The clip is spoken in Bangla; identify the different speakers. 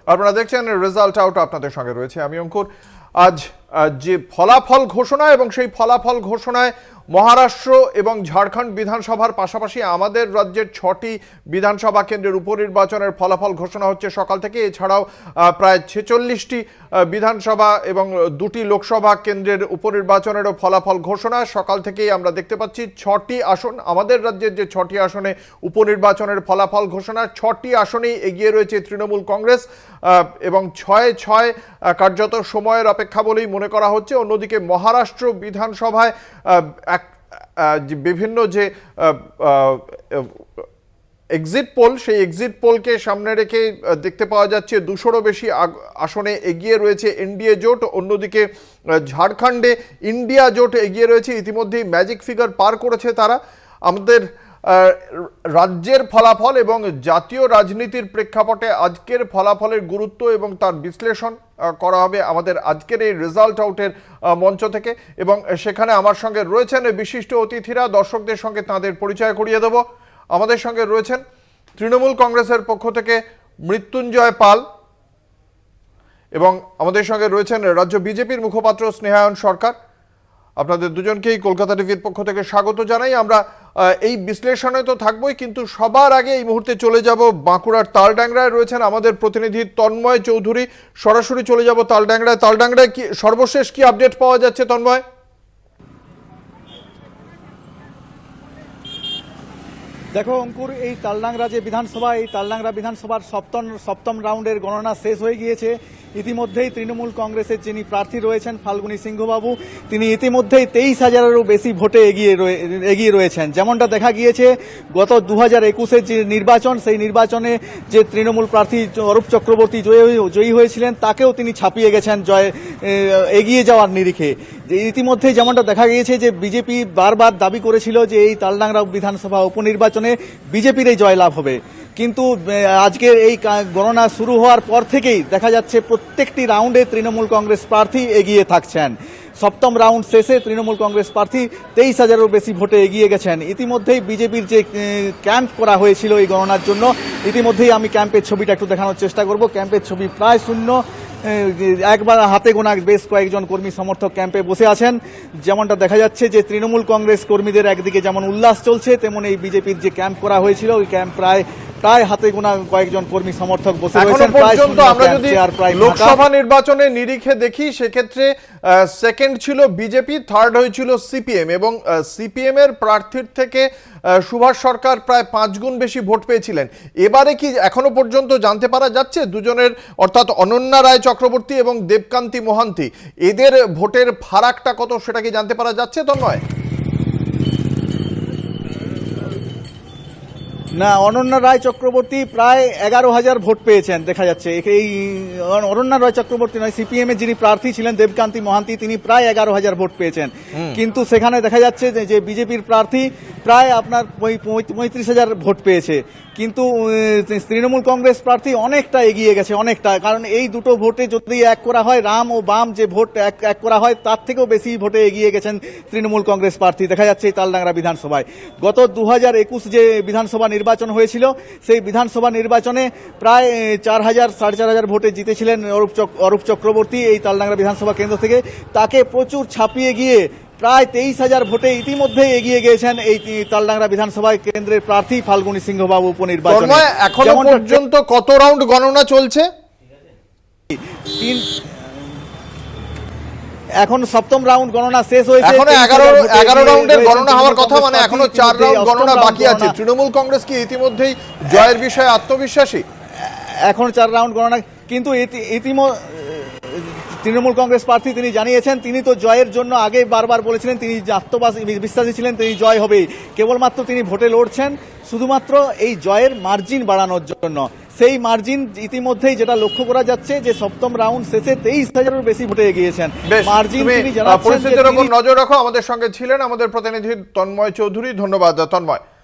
Speaker 1: আপনারা দেখছেন রেজাল্ট আউট, আপনাদের সঙ্গে রয়েছে আমি অঙ্কুর। আজ যে ফলাফল ঘোষণা এবং সেই ফলাফল ঘোষণায় মহারাষ্ট্র এবং ঝাড়খণ্ড বিধানসভার পাশাপাশি আমাদের রাজ্যের 6টি বিধানসভা কেন্দ্রের উপনির্বাচনের ফলাফল ঘোষণা হচ্ছে সকাল থেকে। এছাড়াও প্রায় 46টি বিধানসভা এবং 2টি লোকসভা কেন্দ্রের উপনির্বাচনেরও ফলাফল ঘোষণা সকাল থেকেই আমরা দেখতে পাচ্ছি। 6টি আসন, আমাদের রাজ্যের যে 6টি আসনে উপনির্বাচনের ফলাফল ঘোষণা, 6টি আসনেই এগিয়ে রয়েছে তৃণমূল কংগ্রেস এবং 6-6 কার্যত সময়ের অপেক্ষা বলেই মনে করা হচ্ছে। অন্যদিকে মহারাষ্ট্র বিধানসভায় বিভিন্ন যে এক্সিট পোল, সেই এক্সিট পোলকে সামনে রেখে দেখতে পাওয়া যাচ্ছে 200রও বেশি আসনে এগিয়ে রয়েছে এনডিএ জোট। অন্যদিকে ঝাড়খণ্ডে ইন্ডিয়া জোট এগিয়ে রয়েছে, ইতিমধ্যেই ম্যাজিক ফিগার পার করেছে তারা। আমাদের রাজ্যের ফলাফল এবং জাতীয় রাজনীতির প্রেক্ষাপটে আজকের ফলাফলের গুরুত্ব এবং তার বিশ্লেষণ করা হবে আমাদের আজকের এই রেজাল্ট আউটের মঞ্চ থেকে। এবং সেখানে আমার সঙ্গে রয়েছেন বিশিষ্ট অতিথিরা, দর্শকদের সঙ্গে তাঁদের পরিচয় করিয়ে দেব। আমাদের সঙ্গে রয়েছেন তৃণমূল কংগ্রেসের পক্ষ থেকে মৃত্যুঞ্জয় পাল, এবং আমাদের সঙ্গে রয়েছেন রাজ্য বিজেপির মুখপাত্র স্নেহায়ন সরকার। আপনাদের দুজনকেই কলকাতা টিভির পক্ষ থেকে স্বাগত জানাই। আমরা এই বিশ্লেষণে তো থাকবোই, কিন্তু সবার আগে এই মুহূর্তে চলে যাব বাঁকুড়ার তালডাংরায় রয়েছেন আমাদের প্রতিনিধি তন্ময় চৌধুরী। সরাসরি চলে যাব তালডাংরায়। তালডাংরায় কি সর্বশেষ কি আপডেট পাওয়া যাচ্ছে তন্ময়?
Speaker 2: দেখো অঙ্কুর, এই তালডাংরা যে বিধানসভা, এই তালডাংরা বিধানসভার সপ্তম রাউন্ডের গণনা শেষ হয়ে গিয়েছে। ইতিমধ্যেই তৃণমূল কংগ্রেসের যিনি প্রার্থী রয়েছেন ফাল্গুনী সিংহবাবু, তিনি ইতিমধ্যেই 23,000-এরও বেশি ভোটে এগিয়ে রয়েছেন। যেমনটা দেখা গিয়েছে গত 2021-এর যে নির্বাচন, সেই নির্বাচনে যে তৃণমূল প্রার্থী অরূপ চক্রবর্তী জয়ী হয়েছিলেন, তাকেও তিনি ছাপিয়ে গেছেন এগিয়ে যাওয়ার নিরিখে। ইতিমধ্যেই যেমনটা দেখা গিয়েছে যে বিজেপি বারবার দাবি করেছিল যে এই তালডাংরা বিধানসভা উপনির্বাচনে বিজেপির এই জয়লাভ হবে, কিন্তু আজকের এই গণনা শুরু হওয়ার পর থেকেই দেখা যাচ্ছে প্রত্যেকটি রাউন্ডে তৃণমূল কংগ্রেস প্রার্থী এগিয়ে থাকছেন। সপ্তম রাউন্ড শেষে তৃণমূল কংগ্রেস প্রার্থী 23,000-এরও বেশি ভোটে এগিয়ে গেছেন। ইতিমধ্যেই বিজেপির যে ক্যাম্প করা হয়েছিল এই গণনার জন্য, ইতিমধ্যেই আমি ক্যাম্পের ছবিটা একটু দেখানোর চেষ্টা করব। ক্যাম্পের ছবি প্রায় শূন্য, একবার হাতে গোনা বেশ কয়েকজন কর্মী সমর্থক ক্যাম্পে বসে আছেন। যেমনটা দেখা যাচ্ছে যে তৃণমূল কংগ্রেস কর্মীদের একদিকে যেমন উল্লাস চলছে, তেমন এই বিজেপির যে ক্যাম্প করা হয়েছিল ওই ক্যাম্প প্রায় হাতে গোনা কয়েকজন কর্মী সমর্থক বসে রয়েছেন।
Speaker 1: আমরা যদি লোকসভা নির্বাচনের নিরিখে দেখি, সেক্ষেত্রে সেকেন্ড ছিল বিজেপি, থার্ড হয়েছিল সিপিএম, এবং সিপিএম এর প্রার্থীর থেকে সুভাষ সরকার প্রায় 5 গুণ বেশি ভোট পেয়েছিলেন। এবারে কি এখনো পর্যন্ত জানতে পারা যাচ্ছে দুজনের, অর্থাৎ অনন্যা রায় চক্রবর্তী এবং দেবকান্তি মোহান্তি, এদের ভোটের ফারাকটা কত সেটা কি জানতে পারা যাচ্ছে তন্ময়?
Speaker 2: না, অনন্যা রায় চক্রবর্তী প্রায় 11,000 ভোট পেয়েছেন দেখা যাচ্ছে। এই অনন্যা রায় চক্রবর্তী নয়, সিপিএম এর যিনি প্রার্থী ছিলেন দেবকান্তি মোহান্তি, তিনি প্রায় 11,000 ভোট পেয়েছেন। কিন্তু সেখানে দেখা যাচ্ছে যে বিজেপির প্রার্থী প্রায় আপনার 35,000 ভোট পেয়েছে। কিন্তু তৃণমূল কংগ্রেস প্রার্থী অনেকটা এগিয়ে গেছে, অনেকটা। কারণ এই দুটো ভোটে যদি এক করা হয়, রাম ও বাম যে ভোট এক করা হয়, তার থেকেও বেশি ভোটে এগিয়ে গেছেন তৃণমূল কংগ্রেস প্রার্থী দেখা যাচ্ছে এই তালডাংরা বিধানসভায়। গত 2021 যে বিধানসভা নির্বাচন হয়েছিল, সেই বিধানসভা নির্বাচনে প্রায় 4,000-4,500 ভোটে জিতেছিলেন অরূপ চক্রবর্তী এই তালডাংরা বিধানসভা কেন্দ্র থেকে। তাকে প্রচুর ছাপিয়ে গিয়ে প্রায় 23,000 ভোটে ইতিমধ্যে এগিয়ে গিয়েছেন এই তালডাংরা বিধানসভা কেন্দ্রের প্রার্থী ফাল্গুনী সিংহবাবু উপনির্বাচনে।
Speaker 1: এখনো পর্যন্ত কত রাউন্ড গণনা চলছে?
Speaker 2: এখন সপ্তম রাউন্ড গণনা শেষ হয়েছে।
Speaker 1: এখন 11 রাউন্ডের গণনা হওয়ার কথা, মানে এখনো 4 রাউন্ড গণনা বাকি আছে। তৃণমূল কংগ্রেস কি ইতিমধ্যেই জয়ের বিষয়ে আত্মবিশ্বাসী?
Speaker 2: এখন 4 রাউন্ড গণনা, কিন্তু তৃণমূল কংগ্রেস প্রার্থী তিনি জানিয়েছেন তিনি তো জয়ের জন্য আগে বারবার বলেছিলেন, তিনি বিশ্বাসী ছিলেন তিনি জয় হবেই। কেবলমাত্র তিনি ভোটে লড়ছেন শুধুমাত্র এই জয়ের মার্জিন বাড়ানোর জন্য। সেই মার্জিন ইতিমধ্যেই যেটা লক্ষ্য করা যাচ্ছে যে সপ্তম রাউন্ড শেষে 23,000-এর বেশি ভোটে এগিয়েছেন। মার্জিন তিনি জানাচ্ছেন।
Speaker 1: পরিস্থিতির উপর নজর রাখো। আমাদের সঙ্গে ছিলেন আমাদের প্রতিনিধি তন্ময় চৌধুরী। ধন্যবাদ তন্ময়।